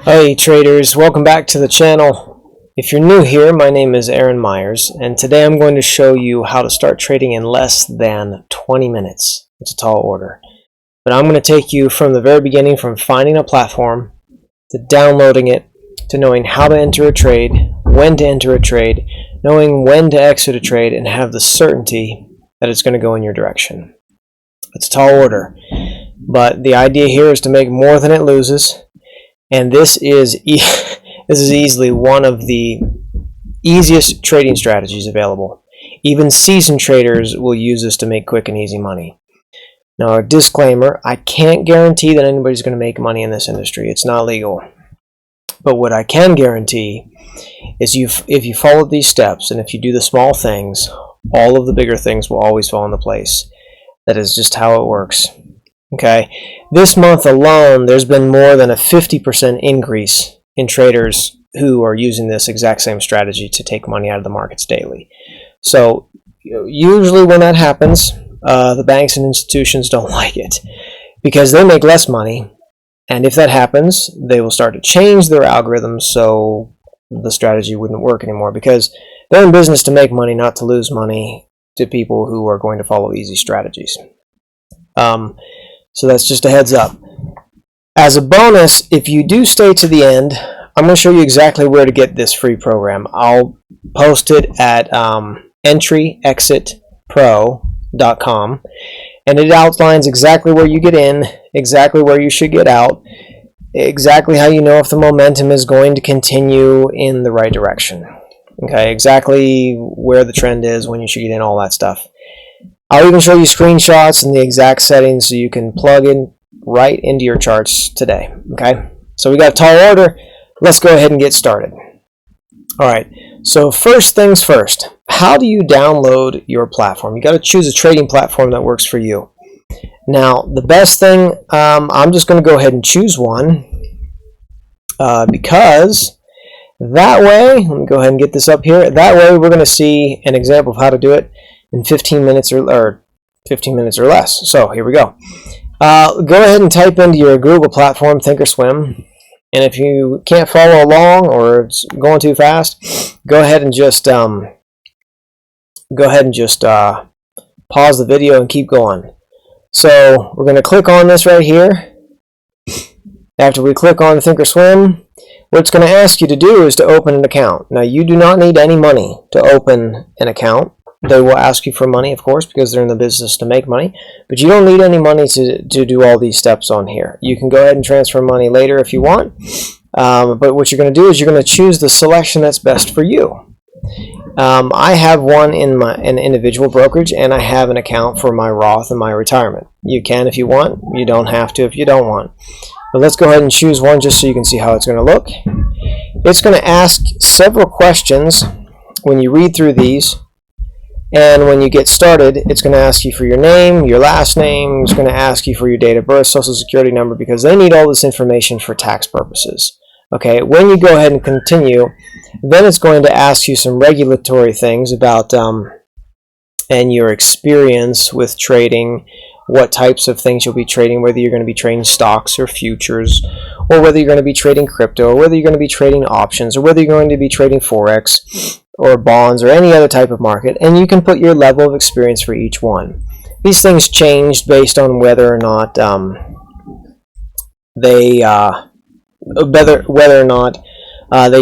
Hey traders, welcome back to the channel. If you're new here, my name is Aaron Myers, and today I'm going to show you how to start trading in less than 20 minutes. It's a tall order. But I'm going to take you from the very beginning, from finding a platform, to downloading it, to knowing how to enter a trade, when to enter a trade, knowing when to exit a trade, and have the certainty that it's going to go in your direction. It's a tall order, but the idea here is to make more than it loses. And this is easily one of the easiest trading strategies available. Even seasoned traders will use this to make quick and easy money. Now, a disclaimer, I can't guarantee that anybody's going to make money in this industry. It's not legal. But what I can guarantee is if you follow these steps and if you do the small things, all of the bigger things will always fall into place. That is just how it works. Okay, this month alone, there's been more than a 50% increase in traders who are using this exact same strategy to take money out of the markets daily. So usually when that happens, the banks and institutions don't like it because they make less money. And if that happens, they will start to change their algorithms so the strategy wouldn't work anymore, because they're in business to make money, not to lose money to people who are going to follow easy strategies. So that's just a heads up. As a bonus, if you do stay to the end, I'm going to show you exactly where to get this free program. I'll post it at entryexitpro.com, and it outlines exactly where you get in, exactly where you should get out, exactly how you know if the momentum is going to continue in the right direction. Okay, exactly where the trend is, when you should get in, all that stuff. I'll even show you screenshots and the exact settings so you can plug in right into your charts today. Okay, so we got a tall order. Let's go ahead and get started. All right, so first things first, how do you download your platform? You got to choose a trading platform that works for you. Now, the best thing, I'm just going to go ahead and choose one because that way, let me go ahead and get this up here. That way, we're going to see an example of how to do it in 15 minutes or 15 minutes or less. So here we go. Go ahead and type into your Google platform Thinkorswim, and if you can't follow along or it's going too fast, go ahead and just pause the video and keep going. So we're going to click on this right here. After we click on Thinkorswim, what it's going to ask you to do is to open an account. Now, you do not need any money to open an account. They will ask you for money, of course, because they're in the business to make money. But you don't need any money to do all these steps on here. You can go ahead and transfer money later if you want. But what you're going to do is you're going to choose the selection that's best for you. I have one in an individual brokerage, and I have an account for my Roth and my retirement. You can if you want. You don't have to if you don't want. But let's go ahead and choose one just so you can see how it's going to look. It's going to ask several questions when you read through these. And when you get started, it's going to ask you for your name, your last name. It's going to ask you for your date of birth, social security number, because they need all this information for tax purposes. Okay, when you go ahead and continue, then it's going to ask you some regulatory things about and your experience with trading, what types of things you'll be trading, whether you're going to be trading stocks or futures, or whether you're going to be trading crypto, or whether you're going to be trading options, or whether you're going to be trading Forex, or bonds, or any other type of market, and you can put your level of experience for each one. These things changed based on whether or not they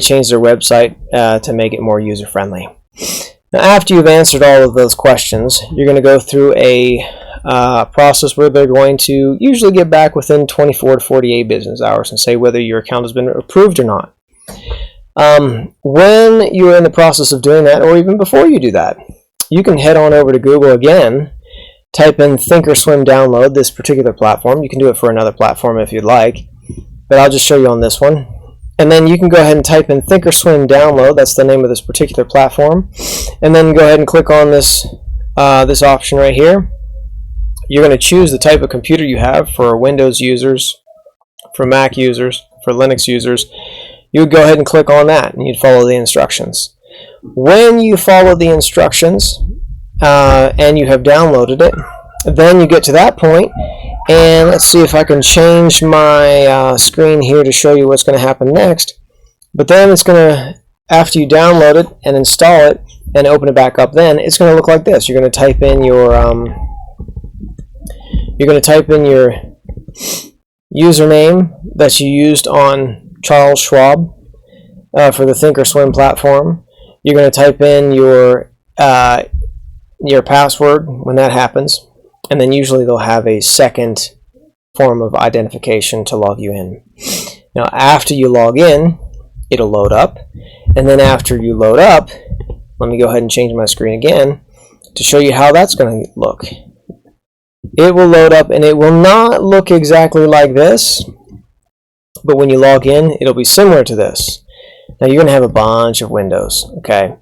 changed their website to make it more user friendly. Now, after you've answered all of those questions, you're going to go through a process where they're going to usually get back within 24 to 48 business hours and say whether your account has been approved or not. When you're in the process of doing that, or even before you do that, you can head on over to Google again, type in Thinkorswim download, this particular platform. You can do it for another platform if you'd like, but I'll just show you on this one. And then you can go ahead and type in Thinkorswim download, that's the name of this particular platform, and then go ahead and click on this option right here. You're going to choose the type of computer you have. For Windows users, for Mac users, for Linux users. You would go ahead and click on that, and you'd follow the instructions. When you follow the instructions and you have downloaded it, Then you get to that point, and let's see if I can change my screen here to show you what's going to happen next. But then it's going to, after you download it and install it and open it back up, then it's going to look like this. You're going to type in your username that you used on Charles Schwab for the Thinkorswim platform. You're going to type in your password when that happens, and then usually they'll have a second form of identification to log you in. Now, after you log in, it'll load up, and then after you load up, let me go ahead and change my screen again to show you how that's going to look. It will load up, and it will not look exactly like this, but when you log in, it'll be similar to this. Now, you're going to have a bunch of windows, okay?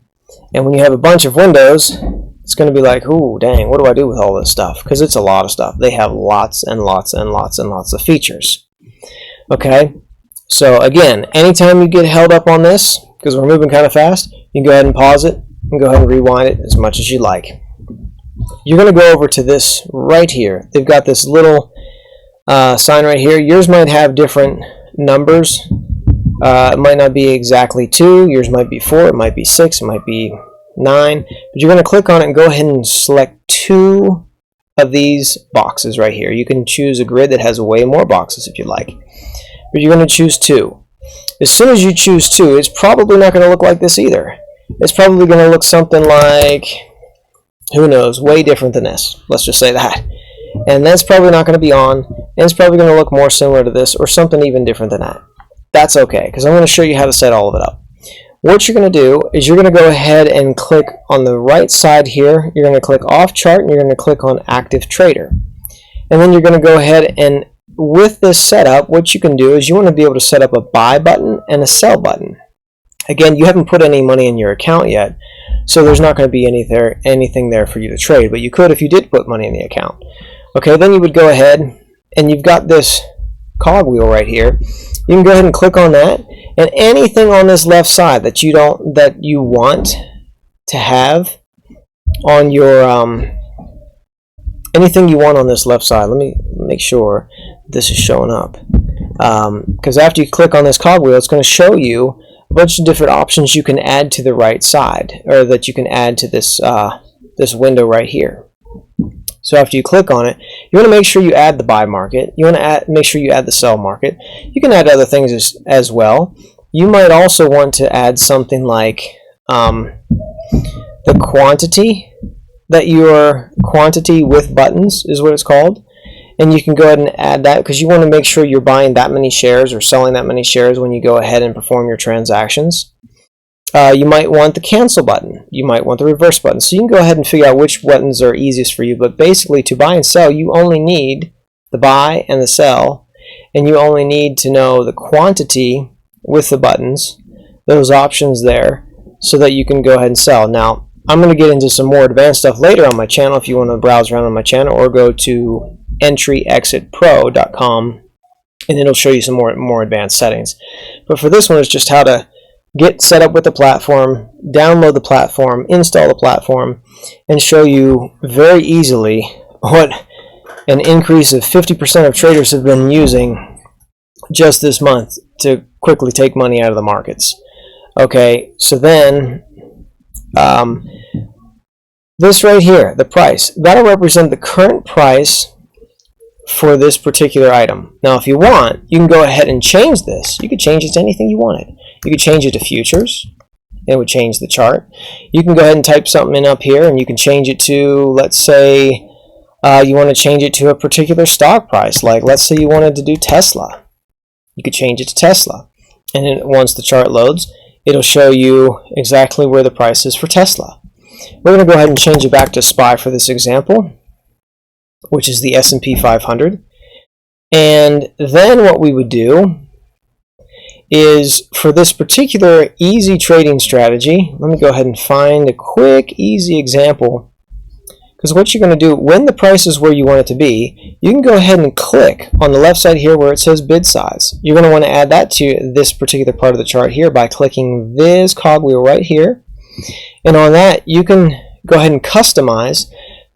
And when you have a bunch of windows, it's going to be like, ooh, dang, what do I do with all this stuff? Because it's a lot of stuff. They have lots and lots and lots and lots of features, okay? So again, anytime you get held up on this, because we're moving kind of fast, you can go ahead and pause it and go ahead and rewind it as much as you like. You're going to go over to this right here. They've got this little sign right here. Yours might have different numbers. It might not be exactly 2. Yours might be 4. It might be 6. It might be 9. But you're going to click on it and go ahead and select 2 of these boxes right here. You can choose a grid that has way more boxes if you like. But you're going to choose 2. As soon as you choose 2, it's probably not going to look like this either. It's probably going to look something like, who knows, way different than this. Let's just say that. And that's probably not going to be on, and it's probably going to look more similar to this or something even different than that. That's okay, because I'm going to show you how to set all of it up. What you're going to do is you're going to go ahead and click on the right side here. You're going to click off chart, and you're going to click on active trader. And then you're going to go ahead and with this setup, what you can do is you want to be able to set up a buy button and a sell button. Again, you haven't put any money in your account yet, so there's not going to be anything there for you to trade, but you could if you did put money in the account. Okay, then you would go ahead, and you've got this cogwheel right here. You can go ahead and click on that, and anything on this left side that you want to have on your anything you want on this left side. Let me make sure this is showing up, because after you click on this cogwheel, it's going to show you a bunch of different options you can add to the right side, or that you can add to this this window right here. So after you click on it, you want to make sure you add the buy market. You want to make sure you add the sell market. You can add other things as well. You might also want to add something like the quantity quantity with buttons is what it's called. And you can go ahead and add that because you want to make sure you're buying that many shares or selling that many shares when you go ahead and perform your transactions. You might want the cancel button. You might want the reverse button. So you can go ahead and figure out which buttons are easiest for you. But basically, to buy and sell, you only need the buy and the sell. And you only need to know the quantity with the buttons, those options there, so that you can go ahead and sell. Now, I'm going to get into some more advanced stuff later on my channel if you want to browse around on my channel, or go to entryexitpro.com and it'll show you some more advanced settings. But for this one, it's just how to get set up with the platform, download the platform, install the platform, and show you very easily what an increase of 50% of traders have been using just this month to quickly take money out of the markets. Okay, so then this right here, the price, that'll represent the current price for this particular item. Now, if you want, you can go ahead and change this. You could change it to anything you wanted. You could change it to futures. It would change the chart. You can go ahead and type something in up here, and you can change it to, let's say, you want to change it to a particular stock price. Like, let's say you wanted to do Tesla. You could change it to Tesla. And then once the chart loads, it'll show you exactly where the price is for Tesla. We're going to go ahead and change it back to SPY for this example, which is the S&P 500. And then what we would do is, for this particular easy trading strategy, let me go ahead and find a quick, easy example. Because what you're going to do, when the price is where you want it to be, you can go ahead and click on the left side here where it says bid size. You're going to want to add that to this particular part of the chart here by clicking this cogwheel right here. And on that, you can go ahead and customize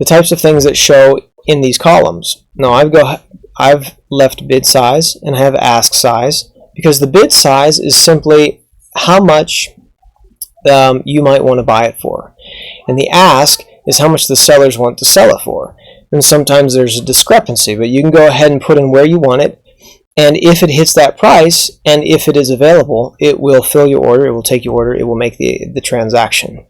the types of things that show in these columns. Now I've left bid size and I have ask size, because the bid size is simply how much you might want to buy it for, and the ask is how much the sellers want to sell it for. And sometimes there's a discrepancy, but you can go ahead and put in where you want it, and if it hits that price and if it is available, it will fill your order, it will take your order, it will make the transaction.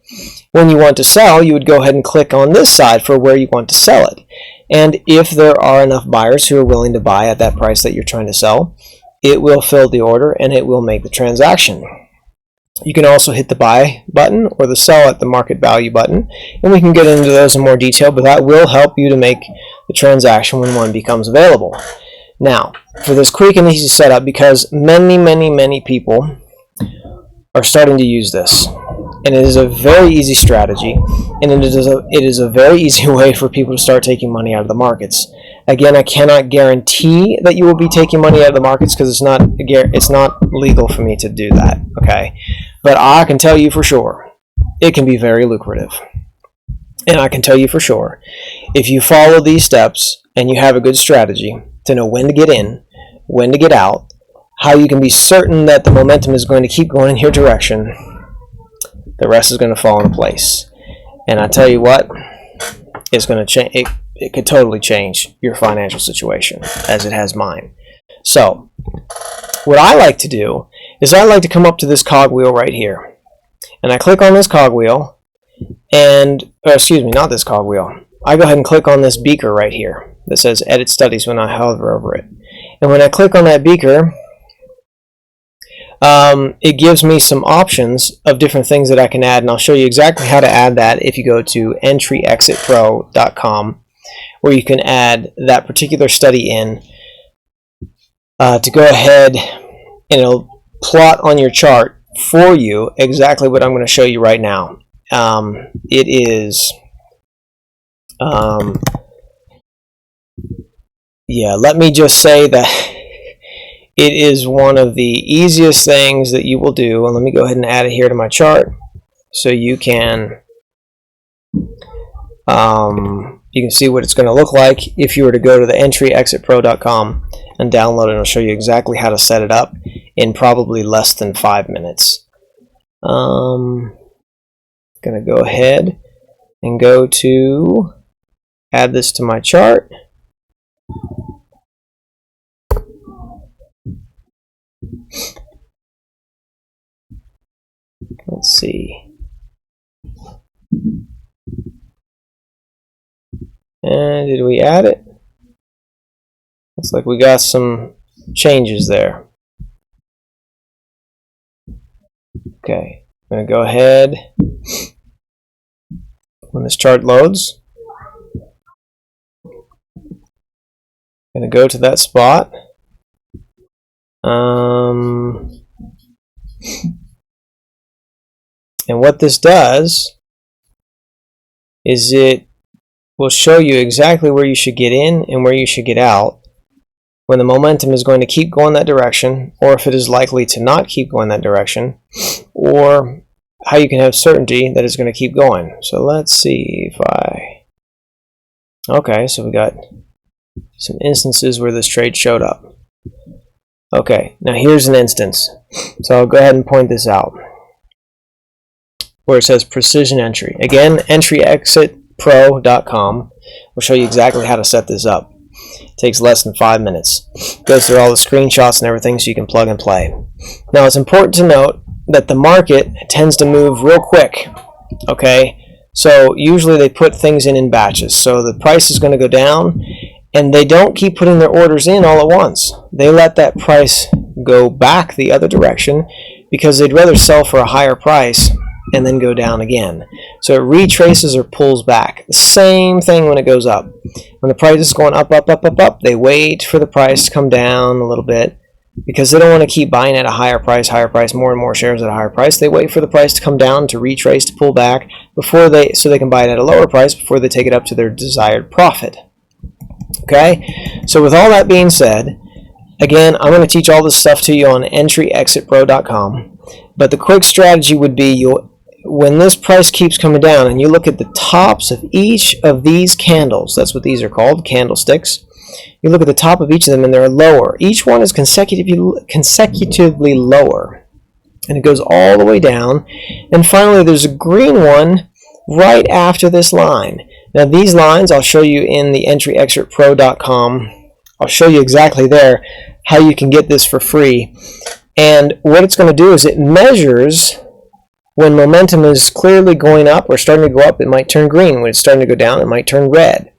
When you want to sell, you would go ahead and click on this side for where you want to sell it, and if there are enough buyers who are willing to buy at that price that you're trying to sell, it will fill the order and it will make the transaction. You can also hit the buy button or the sell at the market value button, and we can get into those in more detail, but that will help you to make the transaction when one becomes available. Now, for this quick and easy setup, because many people are starting to use this, and it is a very easy strategy, and it is a very easy way for people to start taking money out of the markets. Again, I cannot guarantee that you will be taking money out of the markets, because it's not legal for me to do that, okay? But I can tell you for sure, it can be very lucrative. And I can tell you for sure, if you follow these steps and you have a good strategy to know when to get in, when to get out, how you can be certain that the momentum is going to keep going in your direction, the rest is going to fall into place. And I tell you what, it's going to change. It could totally change your financial situation, as it has mine. So, what I like to do is I like to come up to this cogwheel right here, and I click on this cogwheel, and excuse me, not this cogwheel. I go ahead and click on this beaker right here that says Edit Studies when I hover over it, and when I click on that beaker, it gives me some options of different things that I can add, and I'll show you exactly how to add that if you go to entryexitpro.com, where you can add that particular study in to go ahead and it'll plot on your chart for you exactly what I'm going to show you right now. It is let me just say that it is one of the easiest things that you will do, and let me go ahead and add it here to my chart so you can see what it's going to look like if you were to go to the entryexitpro.com and download it. And I'll show you exactly how to set it up in probably less than 5 minutes. Going to go ahead and go to add this to my chart. Let's see. And did we add it? Looks like we got some changes there. Okay, I'm going to go ahead when this chart loads. I'm going to go to that spot. And what this does is it will show you exactly where you should get in and where you should get out, when the momentum is going to keep going that direction, or if it is likely to not keep going that direction, or how you can have certainty that it's going to keep going. So let's see if okay, so we got some instances where this trade showed up. Okay, now here's an instance. So I'll go ahead and point this out, where it says precision entry. Again, entryexitpro.com will show you exactly how to set this up. It takes less than 5 minutes. Goes through all the screenshots and everything so you can plug and play. Now it's important to note that the market tends to move real quick. Okay, so usually they put things in batches. So the price is going to go down, and they don't keep putting their orders in all at once. They let that price go back the other direction because they'd rather sell for a higher price and then go down again. So it retraces or pulls back. The same thing when it goes up. When the price is going up, they wait for the price to come down a little bit because they don't want to keep buying at a higher price, more and more shares at a higher price. They wait for the price to come down, to retrace, to pull back so they can buy it at a lower price before they take it up to their desired profit. Okay, so with all that being said, again, I'm going to teach all this stuff to you on entryexitpro.com, but the quick strategy would be when this price keeps coming down and you look at the tops of each of these candles, that's what these are called, candlesticks. You look at the top of each of them and they're lower. Each one is consecutively lower. And it goes all the way down. And finally there's a green one right after this line. Now these lines I'll show you in the entryexpertpro.com. I'll show you exactly there how you can get this for free. And what it's going to do is it measures when momentum is clearly going up or starting to go up, it might turn green. When it's starting to go down, it might turn red.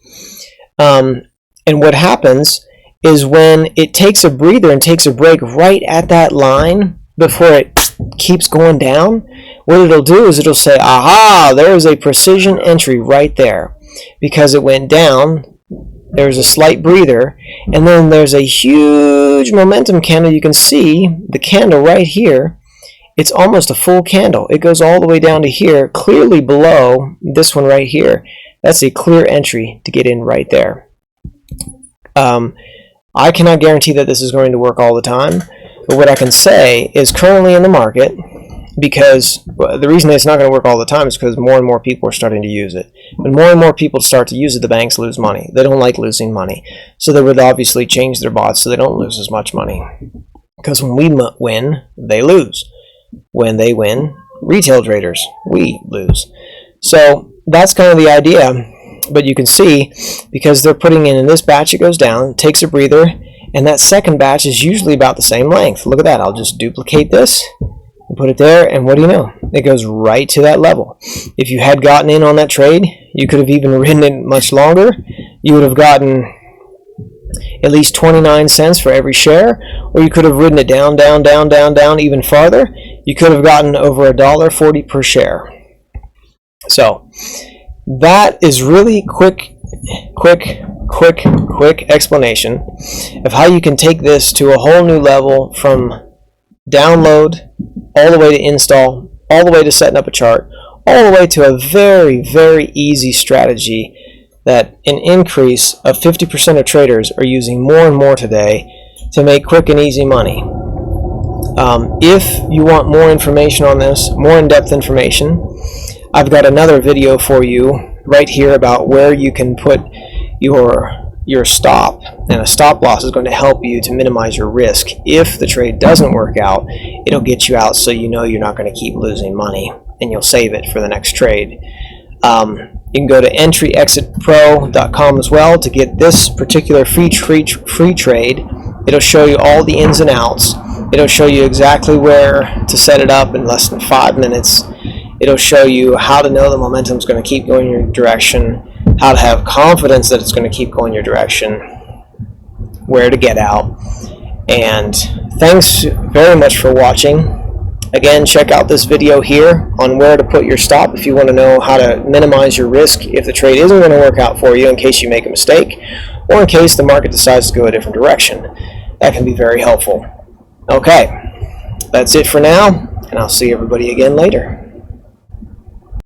And what happens is when it takes a breather and takes a break right at that line before it keeps going down, what it'll do is it'll say, aha, there is a precision entry right there. Because it went down, there's a slight breather, and then there's a huge momentum candle. You can see the candle right here. It's almost a full candle. It goes all the way down to here, clearly below this one right here. That's a clear entry to get in right there. I cannot guarantee that this is going to work all the time, but what I can say is currently in the market, because the reason it's not going to work all the time is because more and more people are starting to use it. When more and more people start to use it, the banks lose money. They don't like losing money. So they would obviously change their bots so they don't lose as much money. Because when we win, they lose. When they win, retail traders, we lose. So that's kind of the idea. But you can see, because they're putting in this batch, it goes down, takes a breather, and that second batch is usually about the same length. Look at that. I'll just duplicate this and put it there, and what do you know? It goes right to that level. If you had gotten in on that trade, you could have even ridden it much longer. You would have gotten at least 29 cents for every share, or you could have ridden it down, down, down, down, down even farther. You could have gotten over $1.40 per share. So that is really quick explanation of how you can take this to a whole new level, from download all the way to install, all the way to setting up a chart, all the way to a very, very easy strategy that an increase of 50% of traders are using more and more today to make quick and easy money. If you want more information on this, more in-depth information, I've got another video for you right here about where you can put your stop, and a stop loss is going to help you to minimize your risk. If the trade doesn't work out, it'll get you out so you know you're not going to keep losing money, and you'll save it for the next trade. You can go to entryexpertpro.com as well to get this particular free trade. It'll show you all the ins and outs. It'll show you exactly where to set it up in less than 5 minutes. It'll show you how to know the momentum is going to keep going your direction, how to have confidence that it's going to keep going your direction, where to get out. And thanks very much for watching. Again, check out this video here on where to put your stop if you want to know how to minimize your risk if the trade isn't going to work out for you, in case you make a mistake, or in case the market decides to go a different direction. That can be very helpful. Okay, that's it for now, and I'll see everybody again later.